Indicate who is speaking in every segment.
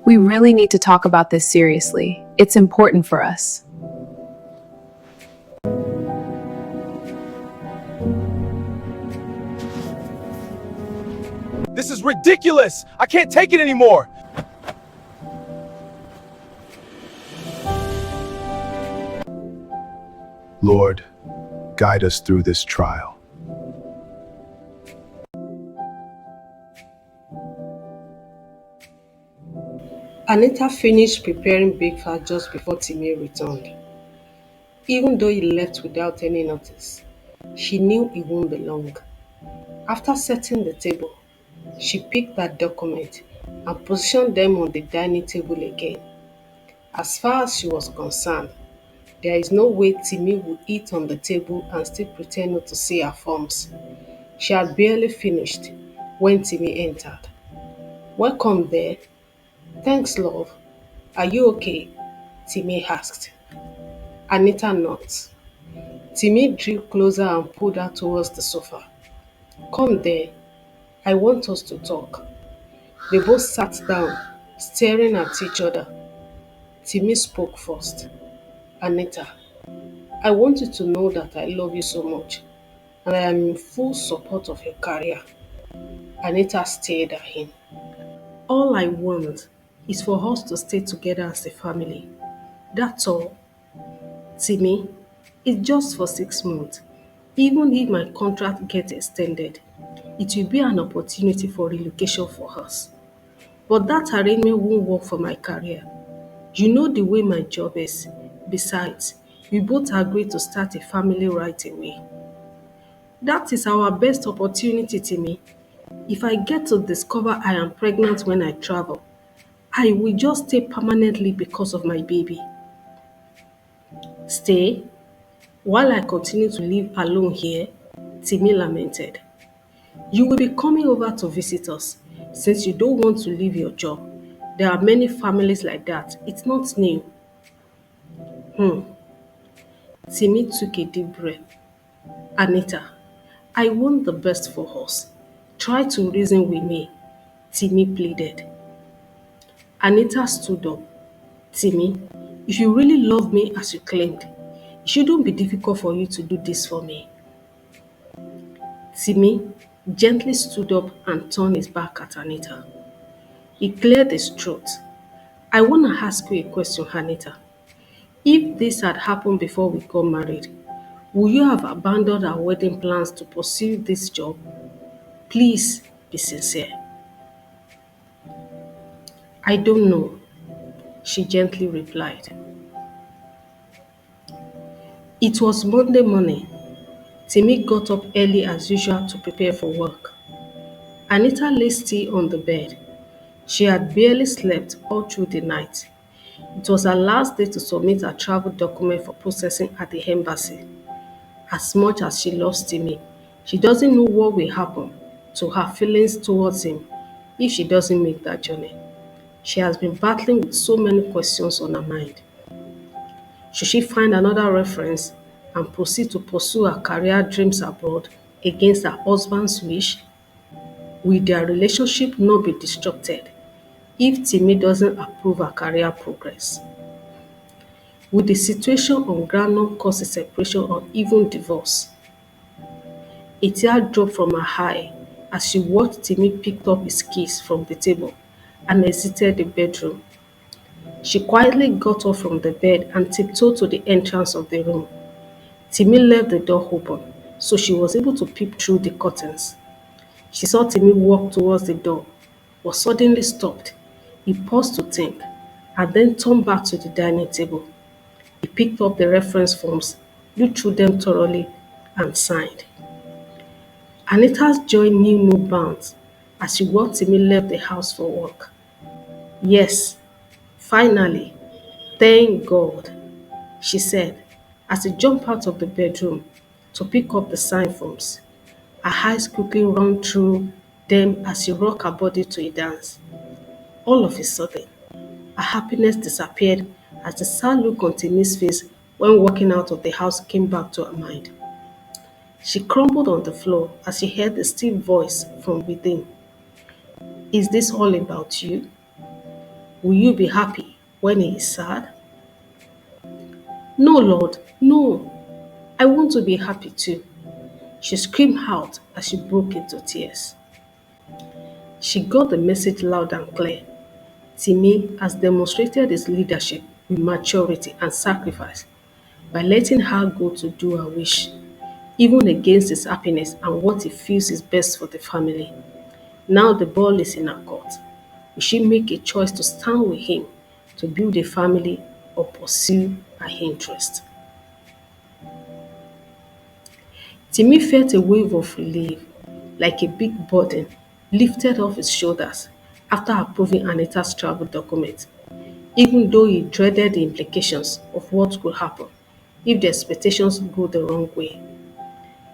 Speaker 1: We really need to talk about this seriously. It's important for us.
Speaker 2: This is ridiculous! I can't take it anymore!
Speaker 3: Lord, guide us through this trial.
Speaker 4: Anita finished preparing breakfast just before Timmy returned. Even though he left without any notice, she knew he wouldn't be long. After setting the table, she picked that document and positioned them on the dining table again. As far as she was concerned, there is no way Timmy would eat on the table and still pretend not to see her forms. She had barely finished when Timmy entered. "Welcome there." "Thanks, love. Are you okay?" Timmy asked. Anita nodded. Timmy drew closer and pulled her towards the sofa. "Come there. I want us to talk." They both sat down, staring at each other. Timmy spoke first. "Anita, I want you to know that I love you so much, and I am in full support of your career." Anita stared at him. "All I want is for us to stay together as a family. That's all. Timmy, it's just for 6 months. Even if my contract gets extended, it will be an opportunity for relocation for us. But that arrangement won't work for my career. You know the way my job is. Besides, we both agreed to start a family right away. That is our best opportunity, Timmy. If I get to discover I am pregnant when I travel, I will just stay permanently because of my baby." "Stay? While I continue to live alone here?" Timmy lamented. "You will be coming over to visit us since you don't want to leave your job. There are many families like that. It's not new." Timmy took a deep breath. "Anita, I want the best for us. Try to reason with me," Timmy pleaded. Anita stood up. "Timmy, if you really love me as you claimed, it shouldn't be difficult for you to do this for me." Timmy gently stood up and turned his back at Anita. He cleared his throat. "I want to ask you a question, Anita. If this had happened before we got married, would you have abandoned our wedding plans to pursue this job? Please be sincere." "I don't know," she gently replied. It was Monday morning. Timmy got up early as usual to prepare for work. Anita lay still on the bed. She had barely slept all through the night. It was her last day to submit her travel document for processing at the embassy. As much as she loves Timmy, she doesn't know what will happen to her feelings towards him if she doesn't make that journey. She has been battling with so many questions on her mind. Should she find another reference and proceed to pursue her career dreams abroad against her husband's wish? Will their relationship not be disrupted if Timmy doesn't approve her career progress? Will the situation on ground not cause a separation or even divorce? A tear dropped from her eye as she watched Timmy pick up his keys from the table and exited the bedroom. She quietly got up from the bed and tiptoed to the entrance of the room. Timmy left the door open, so she was able to peep through the curtains. She saw Timmy walk towards the door, but suddenly stopped. He paused to think, and then turned back to the dining table. He picked up the reference forms, looked through them thoroughly, and signed. Anita's joy knew no bounds as she watched Timmy left the house for work. "Yes, finally, thank God," she said as he jumped out of the bedroom to pick up the signed forms. Her eyes quickly ran through them as she rocked her body to a dance. All of a sudden, her happiness disappeared as the sad look on Timmy's face when walking out of the house came back to her mind. She crumpled on the floor as she heard the still voice from within. "Is this all about you?" Will you be happy when he is sad? No, Lord, no. I want to be happy too. She screamed out as she broke into tears. She got the message loud and clear. Timmy has demonstrated his leadership with maturity and sacrifice by letting her go to do her wish, even against his happiness and what he feels is best for the family. Now the ball is in her court. Will she make a choice to stand with him to build a family or pursue her interest? Timmy felt a wave of relief, like a big burden lifted off his shoulders after approving Anita's travel document, even though he dreaded the implications of what could happen if the expectations go the wrong way.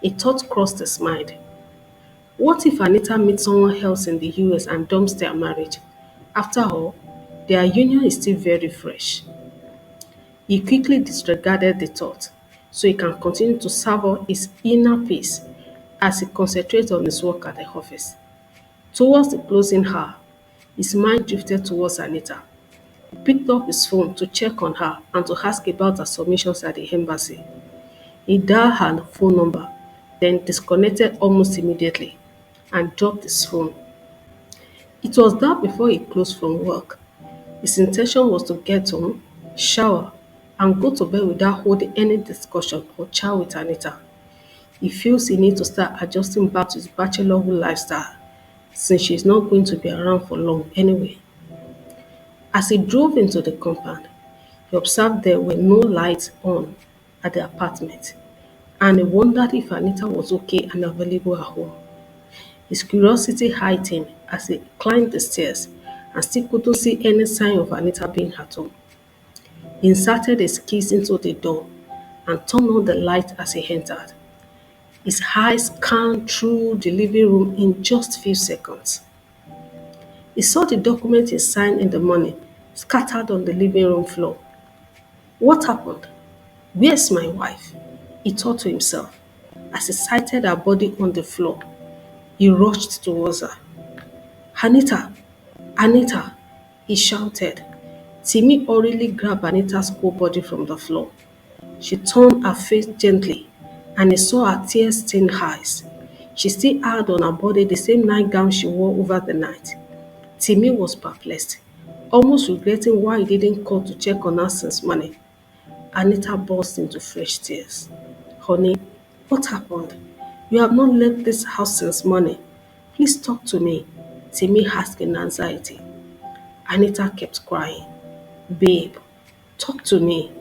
Speaker 4: A thought crossed his mind. What if Anita meets someone else in the US and dumps their marriage? After all, their union is still very fresh. He quickly disregarded the thought so he can continue to savor his inner peace as he concentrates on his work at the office. Towards the closing hour, his mind drifted towards Anita. He picked up his phone to check on her and to ask about her submissions at the embassy. He dialed her phone number, then disconnected almost immediately and dropped his phone. It was dark before he closed from work. His intention was to get home, shower, and go to bed without holding any discussion or chat with Anita. He feels he needs to start adjusting back to his bachelorhood lifestyle since she's not going to be around for long anyway. As he drove into the compound, he observed there were no lights on at the apartment and he wondered if Anita was okay and available at home. His curiosity heightened as he climbed the stairs and still couldn't see any sign of Anita being at home. He inserted his keys into the door and turned on the light as he entered. His eyes scanned through the living room in just a few seconds. He saw the document he signed in the morning scattered on the living room floor. What happened? Where's my wife? He thought to himself. As he sighted her body on the floor, he rushed towards her. Anita! Anita! He shouted. Timmy hurriedly grabbed Anita's cold body from the floor. She turned her face gently and he saw her tear-stained eyes. She still had on her body the same nightgown she wore over the night. Timmy was perplexed, almost regretting why he didn't call to check on her since morning. Anita burst into fresh tears. Honey, what happened? You have not left this house since morning. Please talk to me, Timmy asked in anxiety. Anita kept crying. Babe, talk to me.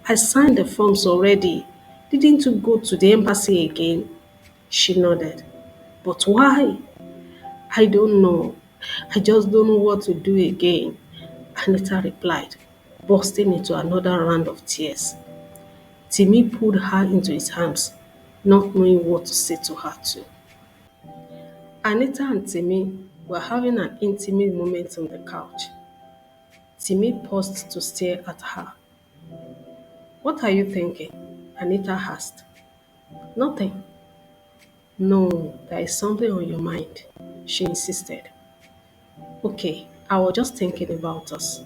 Speaker 4: I signed the forms already. Didn't you go to the embassy again? She nodded. But why? I don't know. I just don't know what to do again, Anita replied, bursting into another round of tears. Timmy pulled her into his arms, not knowing what to say to her too. Anita and Timmy were having an intimate moment on the couch. Timmy paused to stare at her. What are you thinking? Anita asked. Nothing. No, there is something on your mind, she insisted. Okay, I was just thinking about us.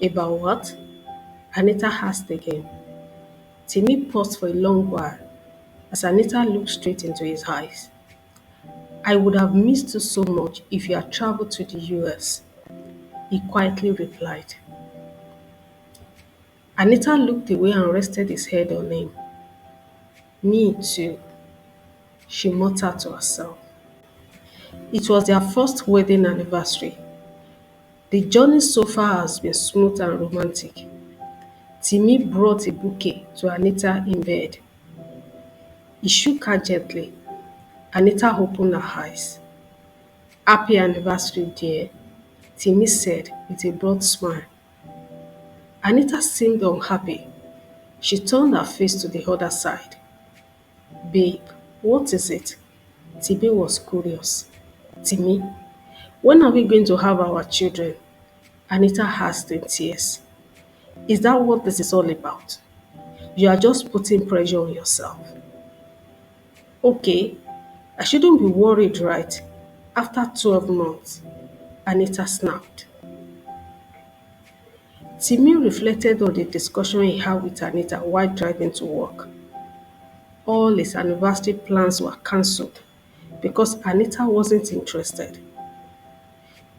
Speaker 4: About what? Anita asked again. Timmy paused for a long while as Anita looked straight into his eyes. I would have missed you so much if you had traveled to the US, he quietly replied. Anita looked away and rested his head on him. Me too, she muttered to herself. It was their first wedding anniversary. The journey so far has been smooth and romantic. Timmy brought a bouquet to Anita in bed. He shook her gently. Anita opened her eyes. Happy anniversary, dear, Timmy said with a broad smile. Anita seemed unhappy. She turned her face to the other side. Babe, what is it? Timmy was curious. Timmy, when are we going to have our children? Anita asked in tears. Is that what this is all about? You are just putting pressure on yourself. Okay, I shouldn't be worried, right? After 12 months, Anita snapped. Timmy reflected on the discussion he had with Anita while driving to work. All his anniversary plans were cancelled because Anita wasn't interested.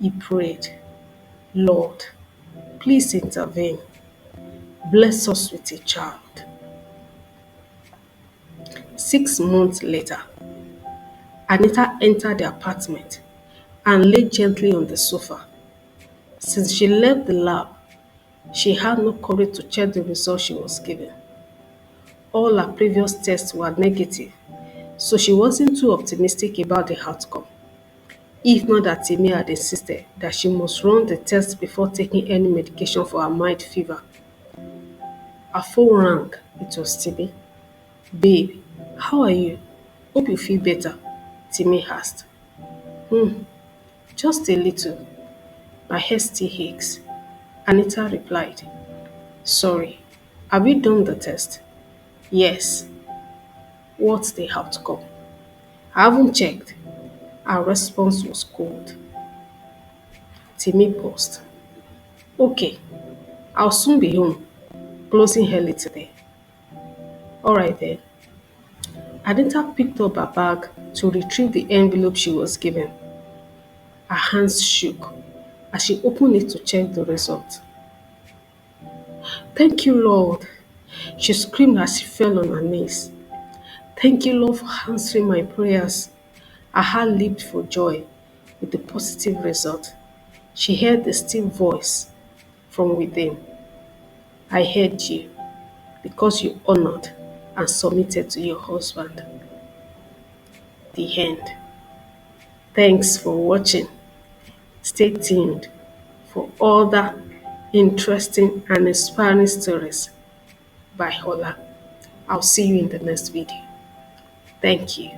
Speaker 4: He prayed, Lord, please intervene. Bless us with a child. 6 months later, Anita entered the apartment and lay gently on the sofa. Since she left the lab, she had no courage to check the results she was given. All her previous tests were negative, so she wasn't too optimistic about the outcome. If not that Timmy had insisted that she must run the test before taking any medication for her mild fever. Her phone rang. It was Timmy. Babe, how are you? Hope you feel better, Timmy asked. Just a little. My head still aches. Anita replied. Sorry, have you done the test? Yes. What's the outcome? I haven't checked. Her response was cold. Timmy paused. Okay, I'll soon be home. Closing early today. Alright then. Anita picked up her bag to retrieve the envelope she was given. Her hands shook as she opened it to check the result. Thank you, Lord. She screamed as she fell on her knees. Thank you, Lord, for answering my prayers. Her heart leaped for joy with the positive result. She heard the still voice from within. I heard you because you honored and submitted to your husband. The end. Thanks for watching. Stay tuned for other interesting and inspiring stories by Olla. I'll see you in the next video. Thank you.